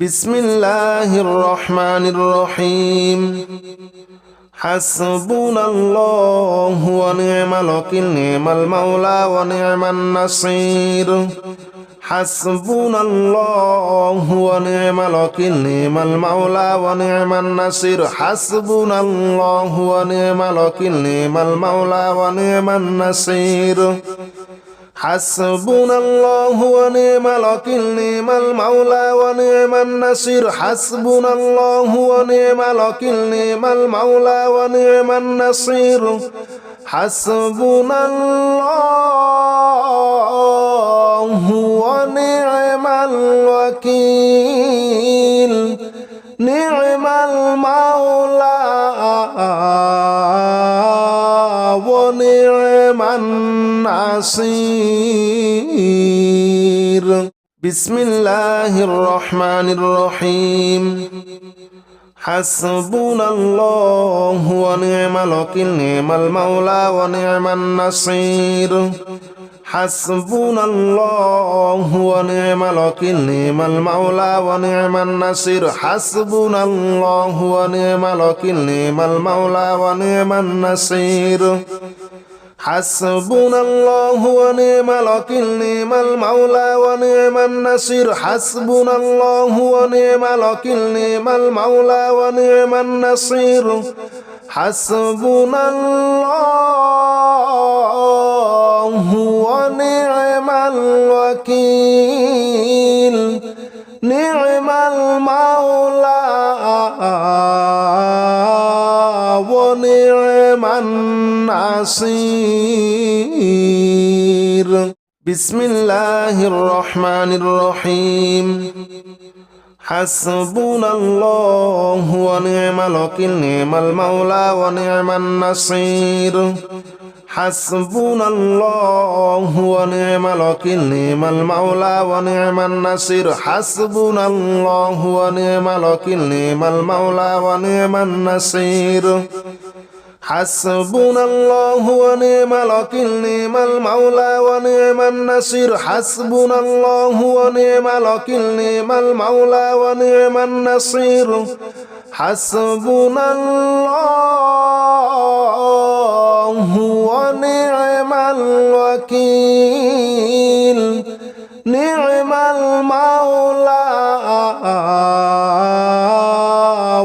بسم الله الرحمن الرحيم حسبنا الله ونعم الوكيل نعم المولى ونعم النصير حسبنا الله ونعم الوكيل نعم المولى ونعم النصير حسبنا الله ونعم الوكيل نعم المولى ونعم النصير حسبنا الله ونعم الوكيل نعم المولى ونعم النصير حسبنا الله ونعم الوكيل نعم المولى ونعم النصير حسبنا الله ونعم الوكيل نعم المولى ونعم النصير بسم الله الرحمن الرحيم حسبنا الله ونعم الوكيل نعم المولى ونعم النصير حسبنا الله ونعم الوكيل نعم المولى ونعم النصير حسبنا الله ونعم الوكيل نعم المولى ونعم النصير حسبنا الله ونعم الوكيل نعم المولى ونعم النصير حسبنا الله ونعم الوكيل نعم المولى ونعم النصير حسبنا الله ونعم الوكيل نعم المولى ونعم النصير بسم الله الرحمن الرحيم حسبنا الله ونعم الوكيل نعم المولى ونعم النصير حسبنا الله ونعم الوكيل نعم المولى ونعم النصير حسبنا الله ونعم الوكيل نعم المولى ونعم النصير حسبنا الله ونعم الوكيل نعم المولى ونعم النصير حسبنا الله ونعم الوكيل نعم المولى ونعم النصير حسبنا الله ونعم الوكيل نعم المولى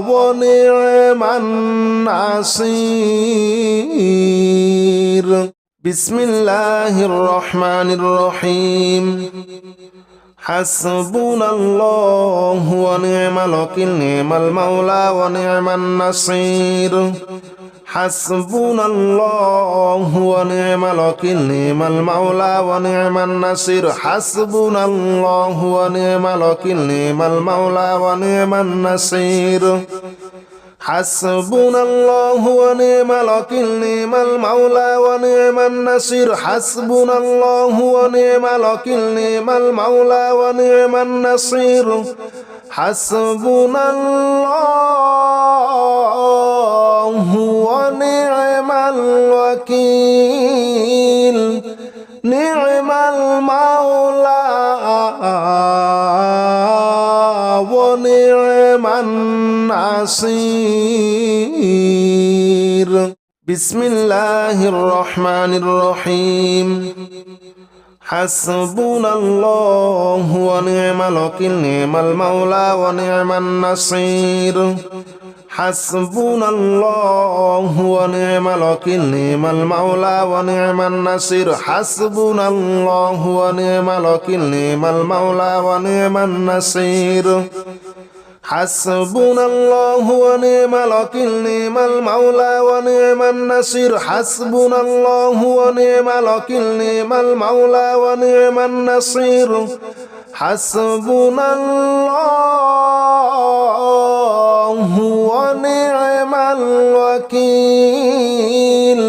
ونعم النصير بسم الله الرحمن الرحيم حسبنا الله ونعم الوكيل نعم المولى ونعم النصير حسبنا الله ونعم الوكيل نعم المولى ونعم النصير حسبنا الله ونعم الوكيل نعم المولى ونعم النصير حسبنا الله ونعم الوكيل نعم المولى ونعم النصير حسبنا الله ونعم الوكيل نعم المولى ونعم النصير حسبنا الله ونعم الوكيل نعم المولى ونعم النصير بسم الله الرحمن الرحيم حسبنا الله ونعم الوكيل نعم المولى ونعم النصير حسبنا الله ونعم الوكيل نعم المولى ونعم النصير حسبنا الله ونعم الوكيل نعم المولى ونعم النصير حسبنا الله ونعم الوكيل نعم المولى ونعم النصير حسبنا الله ونعم الوكيل نعم المولى ونعم النصير حسبنا الله ونعم الوكيل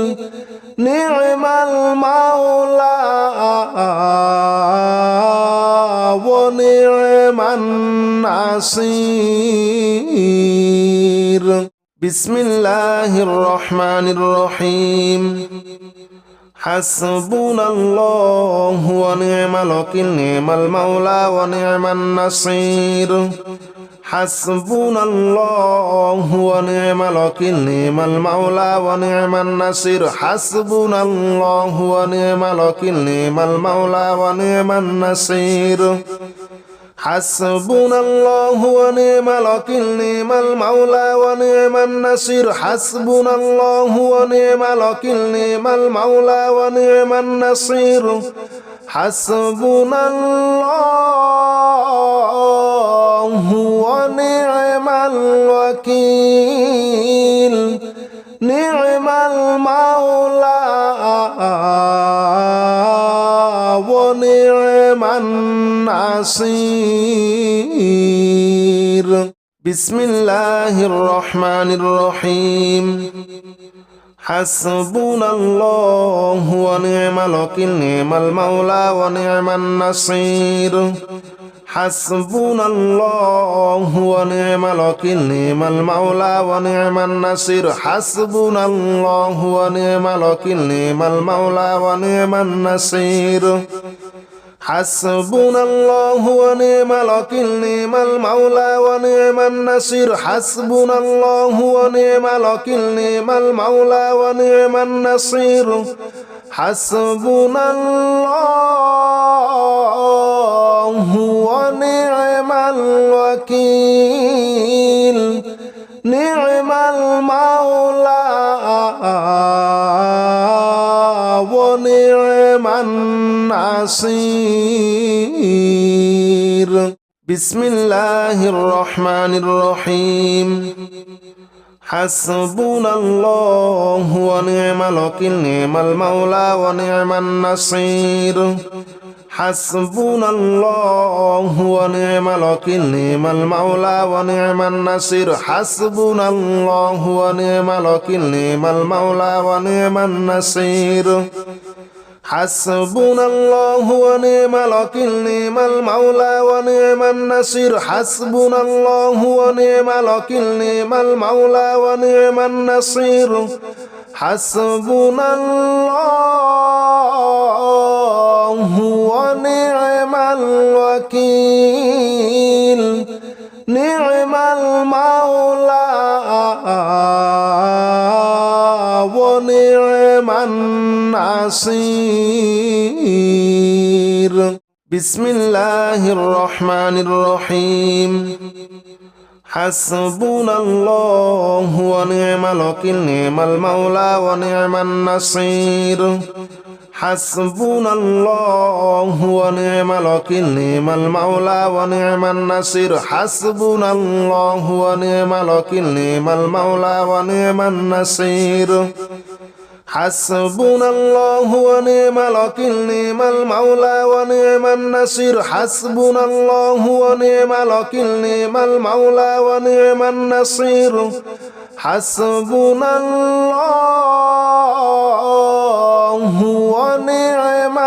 نعم المولى ونعم النصير بسم الله الرحمن الرحيم حسبنا الله ونعم الوكيل نعم المولى ونعم النصير حسبنا الله ونعم الوكيل نعم المولى ونعم النصير حسبنا الله ونعم الوكيل نعم المولى ونعم النصير حسبنا الله ونعم الوكيل نعم المولى ونعم النصير حسبنا الله ونعم الوكيل نعم المولى ونعم النصير حسبنا الله ونعم الوكيل نعم المولى ونعم النصير بسم الله الرحمن الرحيم حسبنا الله ونعم الوكيل نعم المولى ونعم النصير حسبنا الله ونعم الوكيل نعم المولى ونعم النصير حسبنا الله ونعم الوكيل نعم المولى ونعم النصير حسبنا الله ونعم الوكيل نعم المولى ونعم النصير حسبنا الله ونعم الوكيل نعم المولى ونعم النصير حسبنا الله ونعم الوكيل نعم المولى ونعم النصير بسم الله الرحمن الرحيم حسبنا الله ونعم الوكيل نعم المولى ونعم النصير حسبنا الله ونعم الوكيل نعم المولى ونعم النصير حسبنا الله ونعم الوكيل نعم المولى ونعم النصير حسبنا الله ونعم الوكيل نعم المولى ونعم النصير حسبنا الله ونعم الوكيل نعم المولى ونعم النصير حسبنا الله ونعم الوكيل نعم المولى ونعم النصير بسم الله الرحمن الرحيم حسبنا الله ونعم الوكيل نعم المولى ونعم النصير حسبنا الله ونعم الوكيل نعم المولى ونعم النصير حسبنا الله ونعم الوكيل نعم المولى ونعم النصير حسبنا الله ونعم الوكيل نعم المولى ونعم النصير حسبنا الله ونعم الوكيل نعم المولى ونعم النصير حسبنا الله ونعم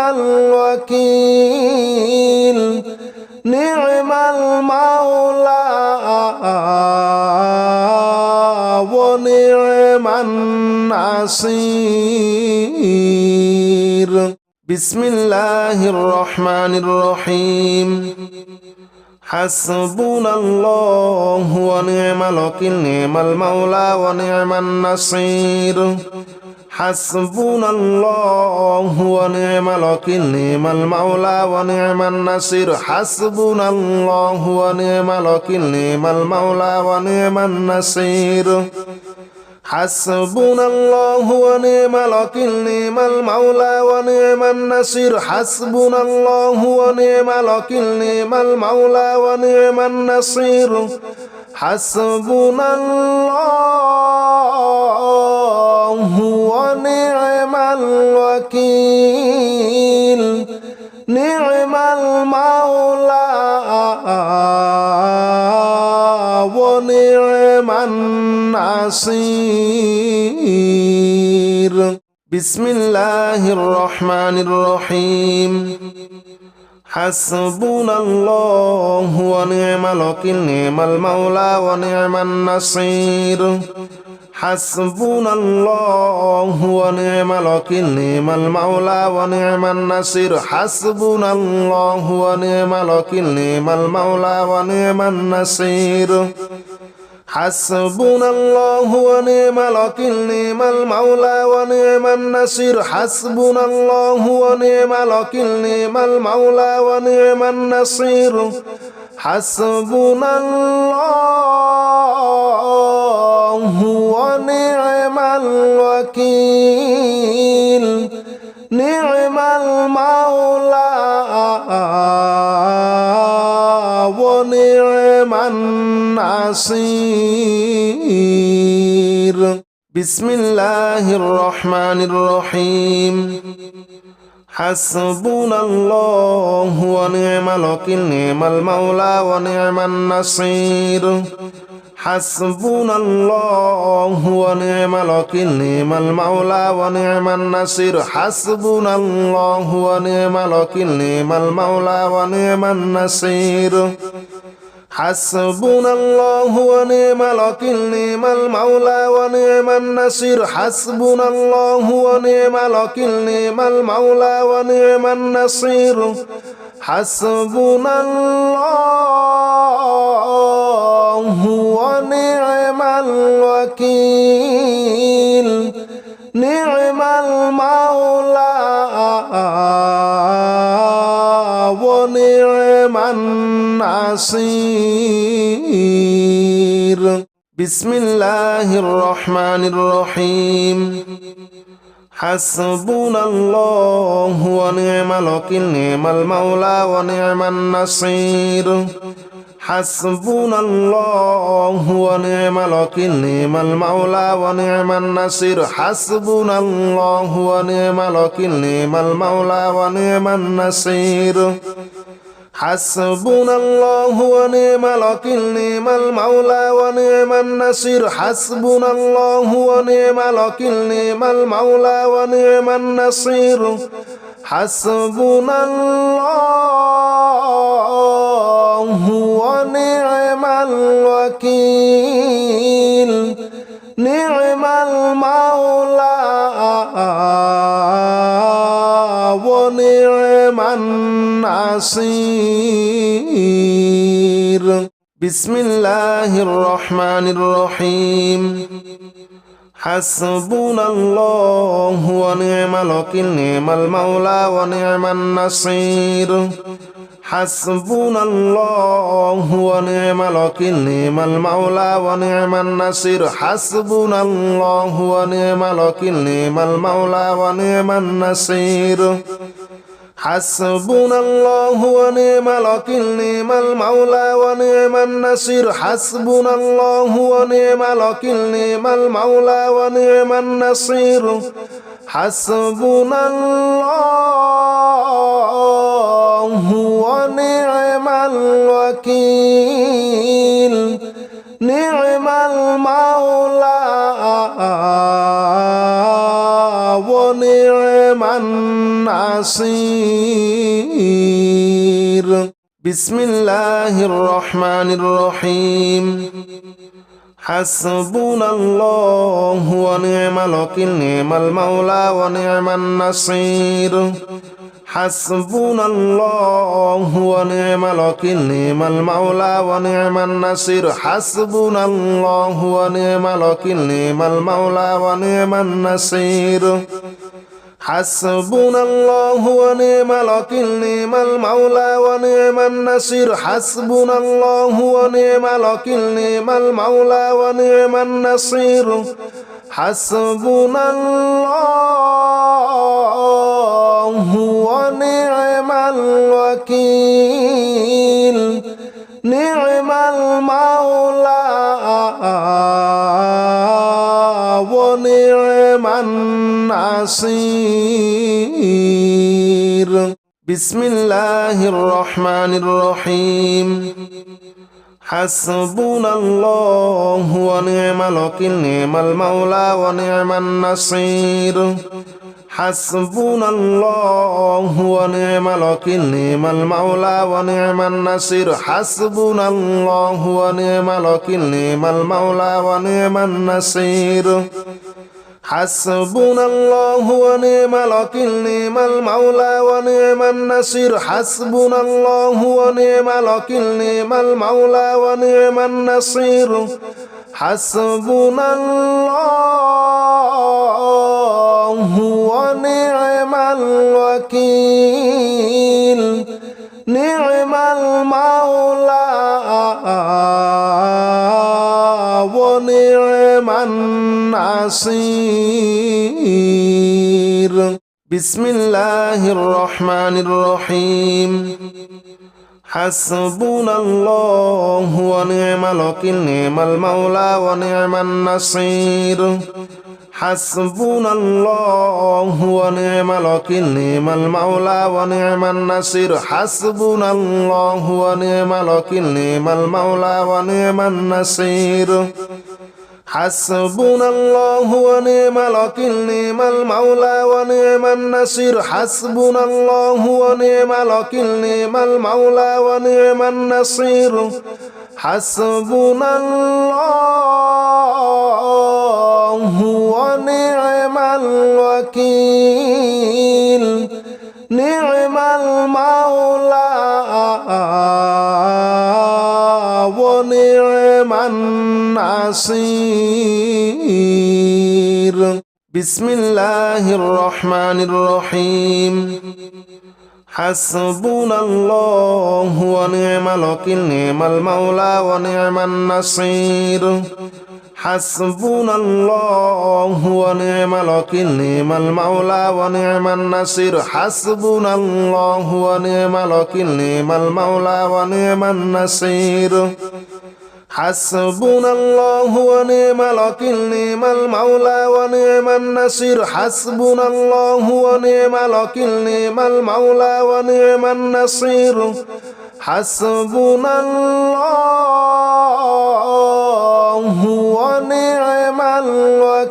الوكيل نعم المولى ونعم النصير بسم الله الرحمن الرحيم حسبنا الله ونعم الوكيل نعم المولى ونعم النصير حسبنا الله ونعم الوكيل نعم المولى ونعم النصير حسبنا الله ونعم الوكيل نعم المولى ونعم النصير حسبنا الله ونعم الوكيل نعم المولى ونعم النصير حسبنا الله ونعم الوكيل نعم المولى ونعم النصير حسبنا الله ونعم الوكيل نعم المولى ونعم النصير بسم الله الرحمن الرحيم حسبنا الله ونعم الوكيل نعم المولى ونعم النصير حسبنا الله ونعم الوكيل نعم المولى ونعم النصير حسبنا الله ونعم الوكيل نعم المولى ونعم النصير حسبنا الله ونعم الوكيل نعم المولى ونعم النصير حسبنا الله ونعم الوكيل نعم المولى ونعم النصير حسبنا الله ونعم الوكيل نعم المولى ونعم النصير بسم الله الرحمن الرحيم حسبنا الله ونعم الوكيل نعم المولى ونعم النصير حسبنا الله ونعم الوكيل نعم المولى ونعم النصير حسبنا الله ونعم الوكيل نعم المولى ونعم النصير حسبنا الله ونعم الوكيل نعم المولى ونعم النصير حسبنا الله ونعم الوكيل نعم المولى ونعم النصير حسبنا الله ونعم الوكيل نعم المولى ونعم النصير بسم الله الرحمن الرحيم حسبنا الله ونعم الوكيل نعم المولى ونعم النصير حسبنا الله ونعم الوكيل نعم المولى ونعم النصير حسبنا الله ونعم الوكيل نعم المولى ونعم النصير حسبنا الله ونعم الوكيل نعم المولى ونعم النصير حسبنا الله ونعم الوكيل نعم المولى ونعم النصير حسبنا الله ونعم الوكيل نعم المولى ونعم النصير بسم الله الرحمن الرحيم حسبنا الله ونعم الوكيل نعم المولى ونعم النصير حسبنا الله ونعم الوكيل نعم المولى ونعم النصير حسبنا الله ونعم الوكيل نعم المولى ونعم النصير حسبنا الله ونعم الوكيل نعم المولى ونعم النصير حسبنا الله ونعم الوكيل نعم المولى ونعم النصير حسبنا الله ونعم الوكيل نعم المولى ونعم النصير بسم الله الرحمن الرحيم حسبنا الله ونعم الوكيل نعم المولى ونعم النصير حسبنا الله ونعم الوكيل نعم المولى ونعم النصير حسبنا الله ونعم الوكيل نعم المولى ونعم النصير حسبنا الله ونعم الوكيل نعم المولى ونعم النصير حسبنا الله ونعم الوكيل نعم المولى ونعم النصير حسبنا الله ونعم الوكيل نعم المولى ونعم النصير بسم الله الرحمن الرحيم حسبنا الله ونعم الوكيل نعم المولى ونعم النصير حسبنا الله ونعم الوكيل نعم المولى ونعم النصير حسبنا الله ونعم الوكيل نعم المولى ونعم النصير حسبنا الله ونعم الوكيل نعم المولى ونعم النصير حسبنا الله ونعم الوكيل نعم المولى ونعم النصير حسبنا الله ونعم الوكيل نعم المولى ونعم النصير بسم الله الرحمن الرحيم حسبنا الله ونعم الوكيل نعم المولى ونعم النصير حسبنا الله ونعم الوكيل نعم المولى ونعم النصير حسبنا الله ونعم الوكيل نعم المولى ونعم النصير حسبنا الله ونعم الوكيل نعم المولى ونعم النصير حسبنا الله ونعم الوكيل نعم المولى ونعم النصير حسبنا الله ونعم الوكيل نعم المولى ونعم النصير بسم الله الرحمن الرحيم حسبنا الله ونعم الوكيل نعم المولى ونعم النصير حسبنا الله ونعم الوكيل نعم المولى ونعم النصير حسبنا الله ونعم الوكيل نعم المولى ونعم النصير حسبنا الله ونعم الوكيل نعم المولى ونعم النصير حسبنا الله ونعم الوكيل نعم المولى ونعم النصير حسبنا الله ونعم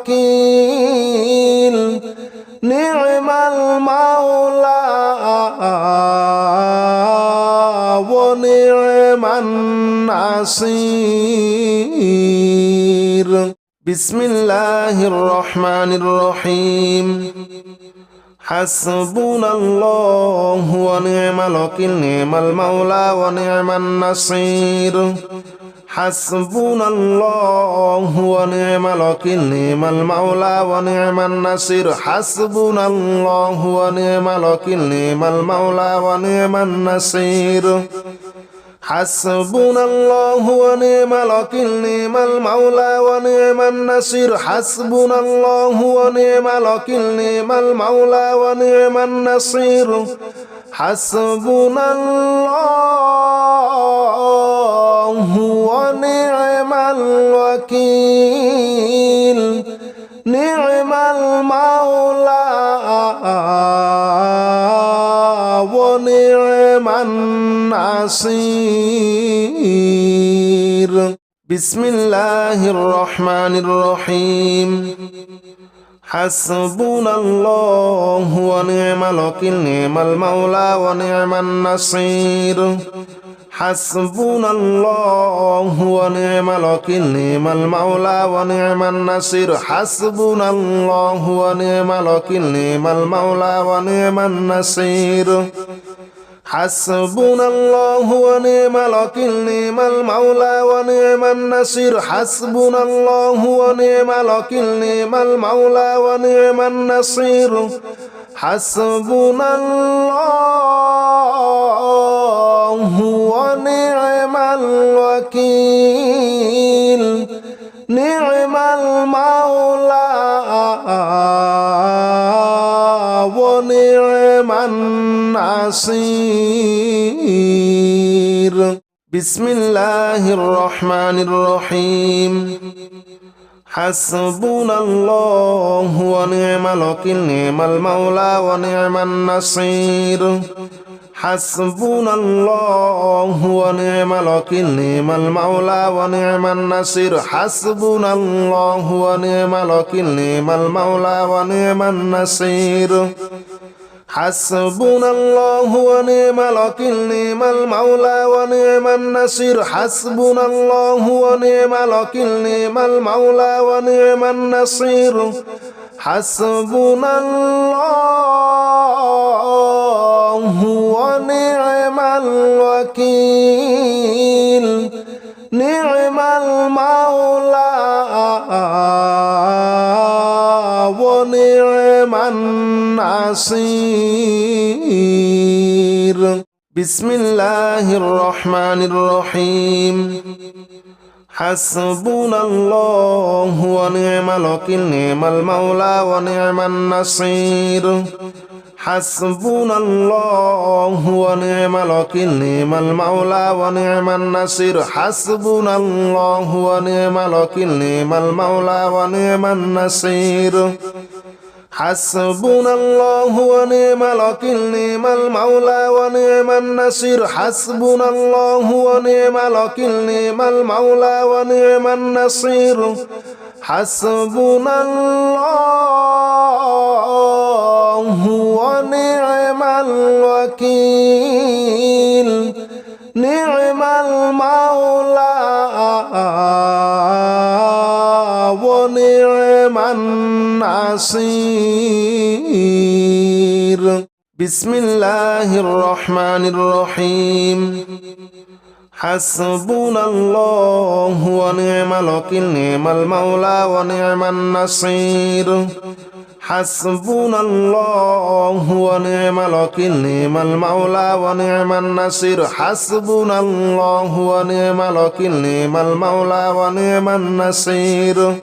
الوكيل نعم المولى ونعم النصير بسم الله الرحمن الرحيم حسبنا الله ونعم الوكيل نعم المولى ونعم النصير حسبنا الله ونعم الوكيل نعم المولى ونعم النصير حسبنا الله ونعم الوكيل نعم المولى ونعم النصير حسبنا الله ونعم الوكيل نعم المولى ونعم النصير حسبنا الله ونعم الوكيل نعم المولى ونعم النصير حسبنا الله ونعم الوكيل نعم المولى ونعم النصير بسم الله الرحمن الرحيم حسبنا الله ونعم الوكيل نعم المولى ونعم النصير حسبنا الله ونعم الوكيل نعم المولى ونعم النصير حسبنا الله ونعم الوكيل نعم المولى ونعم النصير حسبنا الله ونعم الوكيل نعم المولى ونعم النصير حسبنا الله ونعم الوكيل نعم المولى ونعم النصير حسبنا الله ونعم الوكيل نعم المولى ونعم النصير بسم الله الرحمن الرحيم حسبنا الله ونعم الوكيل نعم المولى ونعم النصير حسبنا الله ونعم الوكيل نعم المولى ونعم النصير حسبنا الله ونعم الوكيل نعم المولى ونعم النصير حسبنا الله ونعم الوكيل نعم المولى ونعم النصير حسبنا الله ونعم الوكيل نعم المولى ونعم النصير حسبنا الله ونعم الوكيل نعم المولى ونعم النصير بسم الله الرحمن الرحيم حسبنا الله ونعم الوكيل نعم المولى ونعم النصير حسبنا الله ونعم الوكيل نعم المولى ونعم النصير حسبنا الله ونعم الوكيل نعم المولى ونعم النصير حسبنا الله ونعم الوكيل نعم المولى ونعم النصير حسبنا الله ونعم الوكيل نعم المولى ونعم النصير حسبنا الله ونعم الوكيل نعم المولى ونعم النصير بسم الله الرحمن الرحيم حسبنا الله ونعم الوكيل نعم المولى ونعم النصير حسبنا الله ونعم الوكيل نعم المولى ونعم النصير حسبنا الله ونعم الوكيل نعم المولى ونعم النصير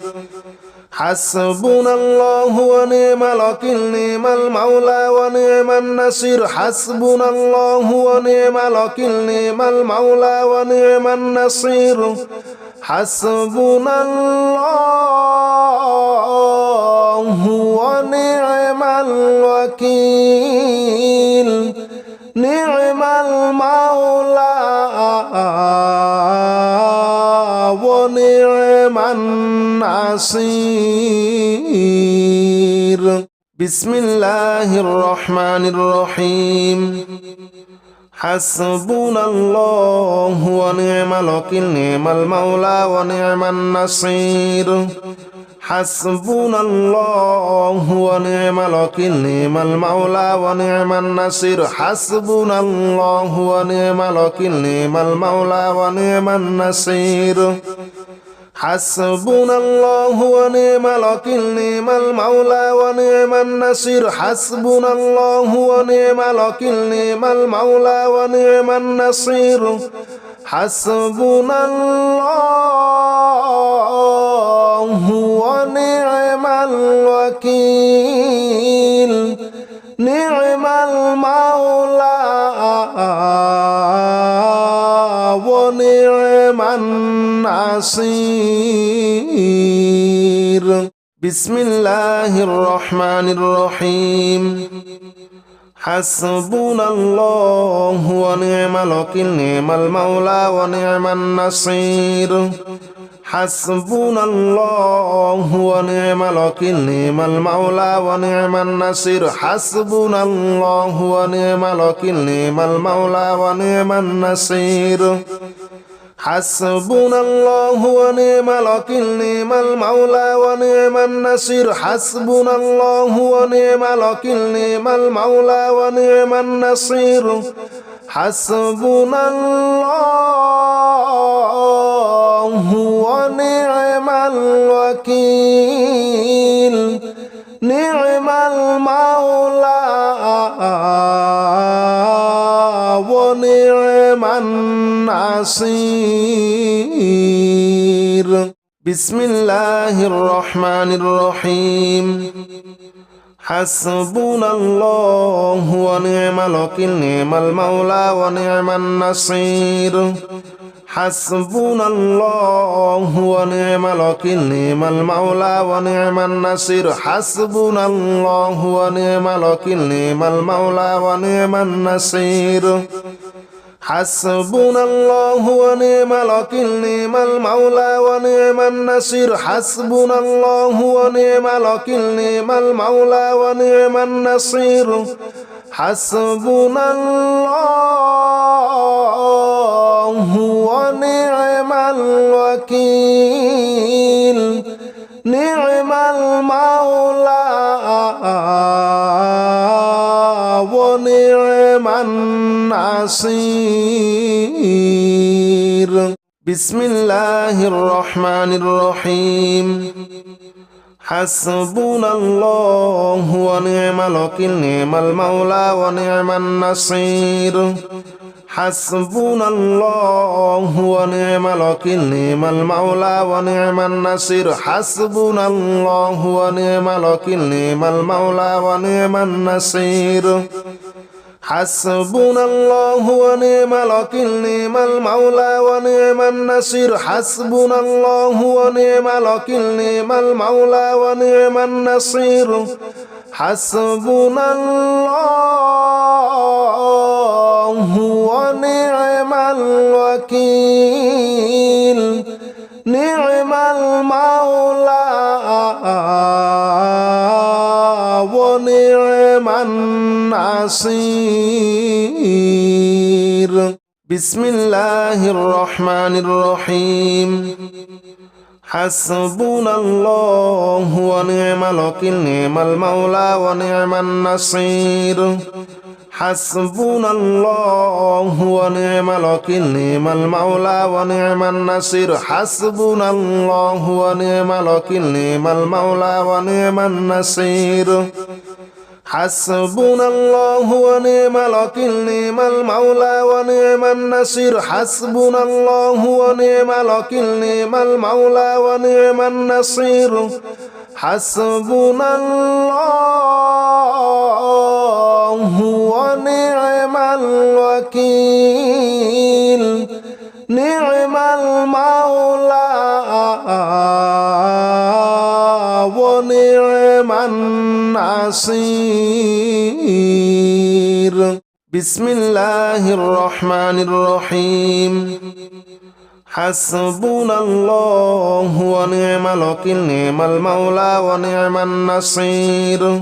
حسبنا الله ونعم الوكيل نعم المولى ونعم النصير حسبنا الله ونعم الوكيل نعم المولى ونعم النصير حسبنا الله ونعم الوكيل نعم المولى ونعم النصير بسم الله الرحمن الرحيم حسبنا الله ونعم الوكيل نعم المولى ونعم النصير حسبنا الله ونعم الوكيل نعم المولى ونعم النصير حسبنا الله ونعم الوكيل نعم المولى ونعم النصير حسبنا الله ونعم الوكيل نعم المولى ونعم النصير حسبنا الله ونعم الوكيل نعم المولى ونعم النصير حسبنا الله ونعم الوكيل نعم المولى ونعم النصير بسم الله الرحمن الرحيم حسبنا الله ونعم الوكيل نعم المولى ونعم النصير حسبنا الله ونعم الوكيل نعم المولى ونعم النصير حسبنا الله ونعم الوكيل نعم المولى ونعم النصير حسبنا الله ونعم الوكيل نعم المولى ونعم النصير حسبنا الله ونعم الوكيل نعم المولى ونعم النصير حسبنا الله ونعم الوكيل نعم المولى ونعم النصير بسم الله الرحمن الرحيم حسبنا الله ونعم الوكيل نعم المولى ونعم النصير حسبنا الله ونعم الوكيل نعم المولى ونعم النصير حسبنا الله ونعم الوكيل نعم المولى ونعم النصير حسبنا الله ونعم الوكيل نعم المولى ونعم النصير حسبنا الله ونعم الوكيل نعم المولى ونعم النصير حسبنا الله ونعم الوكيل نعم المولى ونعم النصير بسم الله الرحمن الرحيم حسبنا الله ونعم الوكيل نعم المولى ونعم النصير حسبنا الله ونعم الوكيل نعم المولى ونعم النصير حسبنا الله ونعم الوكيل نعم المولى ونعم النصير حسبنا الله ونعم الوكيل نعم المولى ونعم النصير حسبنا الله ونعم الوكيل نعم المولى ونعم النصير حسبنا الله ونعم الوكيل نعم المولى ونعم النصير بسم الله الرحمن الرحيم حسبنا الله ونعم الوكيل نعم المولى ونعم النصير حسبنا الله ونعم الوكيل نعم المولى ونعم النصير حسبنا الله ونعم الوكيل نعم المولى ونعم النصير حسبنا الله ونعم الوكيل نعم المولى ونعم النصير حسبنا الله ونعم الوكيل نعم المولى ونعم النصير حسبنا الله ونعم الوكيل نعم المولى ونعم النصير بسم الله الرحمن الرحيم حسبنا الله ونعم الوكيل نعم المولى ونعم النصير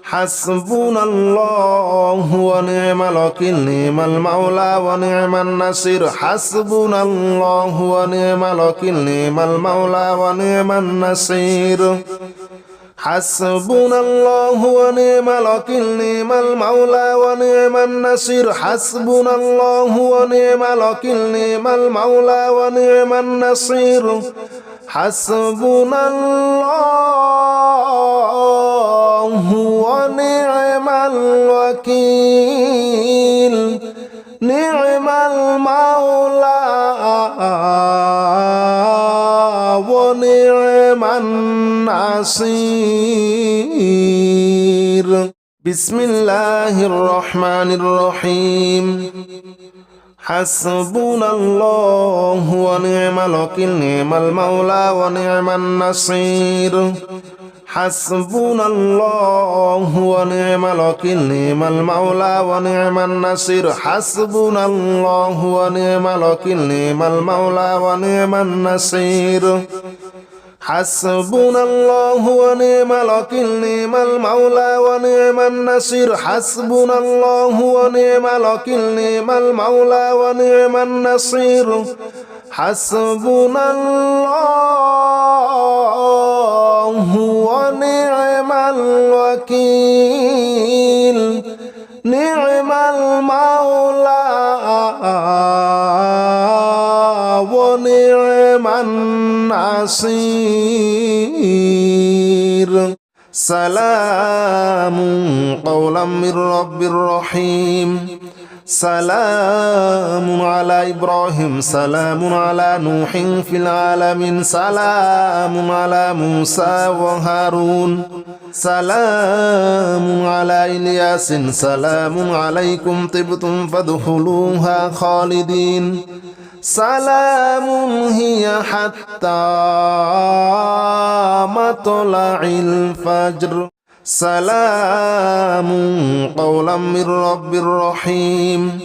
حسبنا الله ونعم الوكيل نعم المولى ونعم النصير حسبنا الله ونعم الوكيل نعم المولى ونعم النصير حسبنا الله ونعم الوكيل نعم المولى ونعم النصير حسبنا الله ونعم الوكيل نعم المولى ونعم النصير حسبنا الله ونعم الوكيل نعم المولى ونعم النصير بسم الله الرحمن الرحيم حسبنا الله ونعم الوكيل نعم المولى ونعم النصير حسبنا الله ونعم الوكيل نعم المولى ونعم النصير حسبنا الله ونعم الوكيل نعم المولى ونعم النصير حسبنا الله ونعم الوكيل نعم المولى ونعم النصير حسبنا الله ونعم الوكيل نعم المولى ونعم النصير حسبنا الله ونعم الوكيل نعم المولى ونعم النصير سلام قولا من رب رحيم سلام على إبراهيم سلام على نوح في العالمين سلام على موسى وهارون سلام على إلياس سلام عليكم طبتم فادخلوها خالدين سلام هي حتى مطلع الفجر سلام قولا من رب رحيم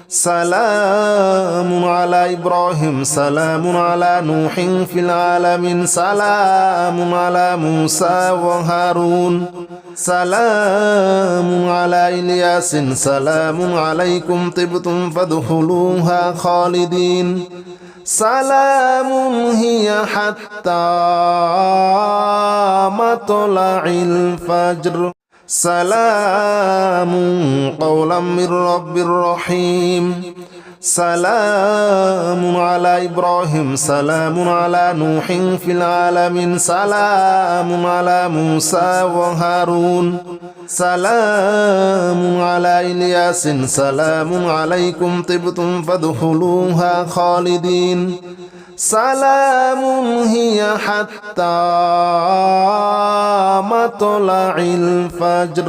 سلام على إبراهيم سلام على نوح في العالمين سلام على موسى وهارون سلام على إلياس سلام عليكم طبتم فادخلوها خالدين سلام هي حتى مطلع الفجر سلام قولا من رب رحيم سلام على إبراهيم سلام على نوح في العالمين سلام على موسى وهارون سلام على إلياس سلام عليكم طبتم فادخلوها خالدين سلام هي حتى مطلع الفجر